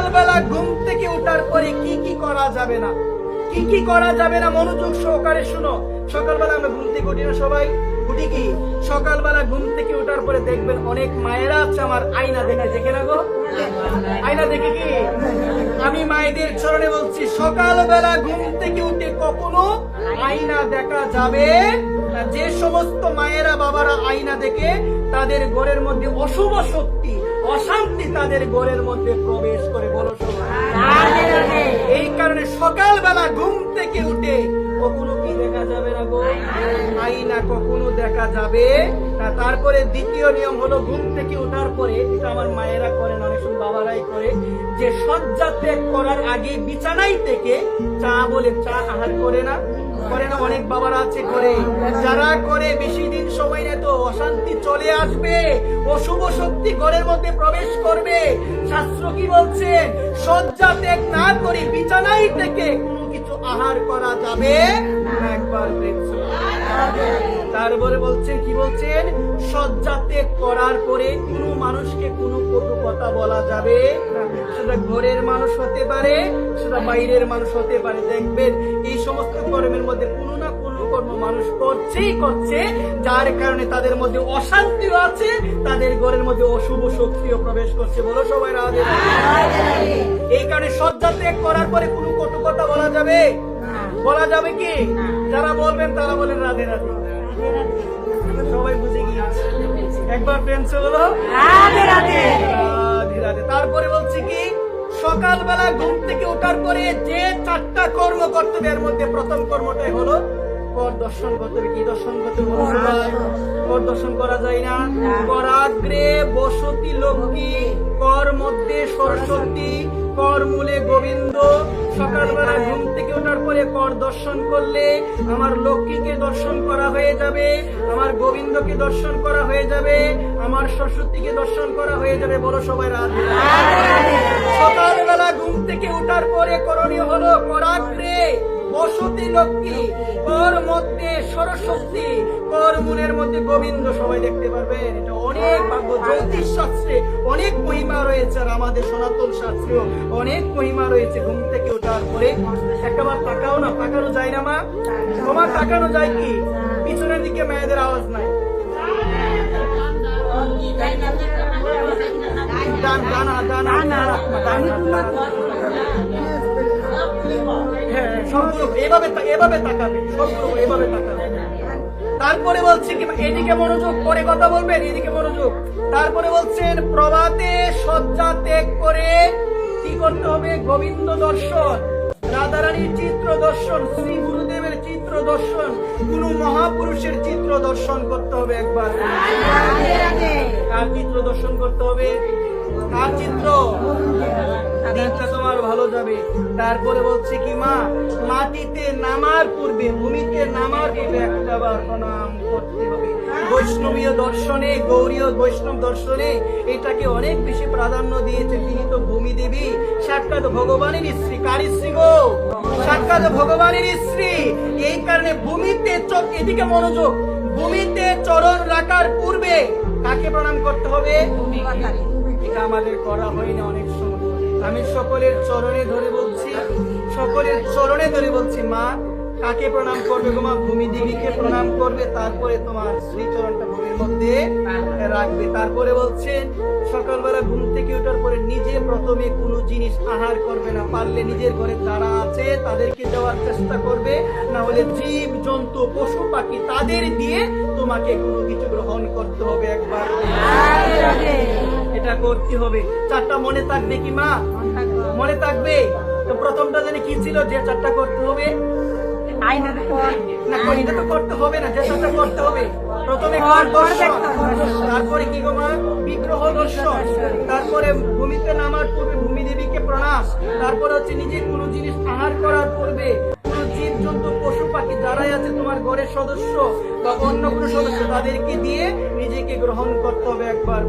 সকালবেলা ঘুম থেকে ওঠার পরে কি কি করা যাবে না, কি কি করা যাবে না, মনোযোগ সহকারে শুনো। সকালবেলা আমরা ঘুম থেকে উঠি না সবাই, উঠি কি? সকালবেলা ঘুম থেকে ওঠার পরে দেখবেন অনেক মায়েরা আছে আমার আয়না দেখে না গো, আয়না দেখে কি? আমি মায়েদের চরণে বলছি, সকালবেলা ঘুম থেকে উঠে কখনো আয়না দেখা যাবে না। যে সমস্ত মায়েরা বাবারা আয়না দেখে, তাদের ঘরের মধ্যে অশুভ শক্তি, অশান্তি তাদের ঘরের মধ্যে প্রবেশ করে। বলো সবাই। এই কারণে সকালবেলা ঘুম থেকে উঠে কখনো কি দেখা যাবে না গো, আয়না কখনো দেখা যাবে না। তারপরে দ্বিতীয় নিয়ম হলো, ঘুম থেকে ওঠার পরে, এটা আমার মায়েরা করেন, অনেক সময় বাবারাই করে, যে শয্যা ত্যাগ করার আগে বিছানায় থেকে চা বলে চা আহার করে না, করে না? অনেক বাবারা আছে করে। যারা করে বেশি দিন সময় নেই তো অশান্তি চলে আসবে, অশুভ শক্তি ঘরের মধ্যে প্রবেশ করবে। শাস্ত্র কি বলছে? শয্যা ত্যাগ না করে বিছানায় থেকে কোনো কিছু আহার করা যাবে না। একবার তারপরে বলছেন, কি বলছেন? শয্যা ত্যাগ করার পরে কোনো মানুষকে কোনো কটু কথা বলা যাবে না। সেটা ঘরের মানুষ হতে পারে, সেটা বাইরের মানুষ হতে পারে। দেখবেন এই সমস্ত কর্মের মধ্যে কোনো না কোনো কর্ম মানুষ করছে, যার কারণে তাদের মধ্যে অশান্তিও আছে, তাদের ঘরের মধ্যে অশুভ শক্তিও প্রবেশ করছে। বলো সবাই রাধে রাধে। এই কারণে শয্যা ত্যাগ করার পরে কোনো কটু কথা বলা যাবে, বলা যাবে কি? যারা বলবেন তারা বলেন রাধে রাধে। সবাই বুঝে গিয়েছে? একবার ফ্রেন্ডস বলো রাধে রাধে, রাধে রাধে। তারপরে বলছি কি, সকালবেলা ঘুম থেকে ওঠার পরে যে 4টা কর্ম করতে হবে, এর মধ্যে প্রথম কর্মটাই হলো কর দর্শন করতে হবে। কি দর্শন করতে হবে? কর দর্শন করা যায় না? করাগ্রে বসতি লক্ষ্মী, কর মধ্যে সরস্বতী, কর মূলে গোবিন্দ। সকালবেলা ঘুম থেকে ওঠার পরে কর দর্শন করলে আমার লক্ষ্মীকে দর্শন করা হয়ে যাবে, আমার গোবিন্দকে দর্শন করা হয়ে যাবে, আমার সরস্বতীকে দর্শন করা হয়ে যাবে। বলো সবাই রাধে রাধে। সকালবেলা ঘুম থেকে ওঠার পরে করণীয় হলো করাগ্রে বসতি লক্ষ্মী, কর মধ্যে সরস্বতী, কর মূলের মধ্যে গোবিন্দ। সবাই দেখতে পারবেন, এটা অনেক ভাগ্য। জ্যোতিষ শাস্ত্রে অনেক মহিমা রয়েছে, আর আমাদের সনাতন শাস্ত্রেও অনেক মহিমা রয়েছে। ঘুম থেকে ওঠার পরে একবার তাকাও না, তাকানো যায় না মা? তোমার তাকানো যায় কি? পিছনের দিকে মেয়েদের আওয়াজ নাই। এভাবে তাকাবে, এভাবে তাকাবে। তারপরে বলছে কি, এদিকে মনোযোগ, পরে কথা বলবেন, এদিকে মনোযোগ। তারপরে বলছেন, প্রভাতে শয্যা ত্যাগ করে কি করতে হবে? গোবিন্দ দর্শন, রাধারানীর চিত্র দর্শন, শ্রী গুরুদেবের চিত্র দর্শন, কোন মহাপুরুষের চিত্র দর্শন করতে হবে। একবার কার চিত্র দর্শন করতে হবে? কার চিত্র? দিনটা তোমার ভালো যাবে। তারপরে বলছে কি, মা মাটিতে নামার পূর্বে, ভূমিতে নামার পূর্বে একটাবার প্রণাম করতে হবে। বৈষ্ণবীয় দর্শনে, গৌরীয় বৈষ্ণব দর্শনে এটাকে অনেক বেশি প্রাধান্য দিয়েছে। তিনি তো ভূমি দেবী, সাক্ষাৎ ভগবানের স্ত্রী। কার স্ত্রী গো? সাক্ষাৎ ভগবানের স্ত্রী। এই কারণে ভূমিতে চোখ, এদিকে মনোযোগ, ভূমিতে চরণ রাখার পূর্বে কাকে প্রণাম করতে হবে? এটা আমাদের করা হয় না অনেক সময়। আমি সকলের চরণে ধরে বলছি, সকলের চরণে ধরে বলছি, মা কাকে প্রণাম করবে গো? মা ভূমি দেবীকে প্রণাম করবে, তারপরে তোমার শ্রীচরণটা ভূমির মধ্যে রাখবে। তারপরে বলছেন, সকালবেলা ঘুম থেকে ওঠার পরে নিজে প্রথমে কোনো জিনিস আহার করবে না। পারলে নিজের ঘরে যারা আছে তাদেরকে দেওয়ার চেষ্টা করবে, না হলে জীব জন্তু পশু পাখি তাদের দিয়ে তোমাকে কোনো কিছু গ্রহণ করতে হবে। একবার এটা করতে হবে। 4টা মনে থাকবে কি মা? মনে থাকবে তো? প্রথমটা জানি কি ছিল? যে 4টা করতে হবে না, এটা তো করতে হবে না, যে 4টা করতে হবে। প্রথমে তারপরে কি গো মা? বিগ্রহ দর্শন, তারপরে ভূমিতে নামার পূর্বে ভূমি দেবীকে প্রণাম, তারপরে হচ্ছে নিজে কোনো জিনিস আহার করার পূর্বে কোনো জীব জন্তু পশু পাখি যারাই আছে তোমার ঘরের সদস্য বা অন্য কোনো সদস্য তাদেরকে দিয়ে নিজেকে গ্রহণ করতে হবে। একবার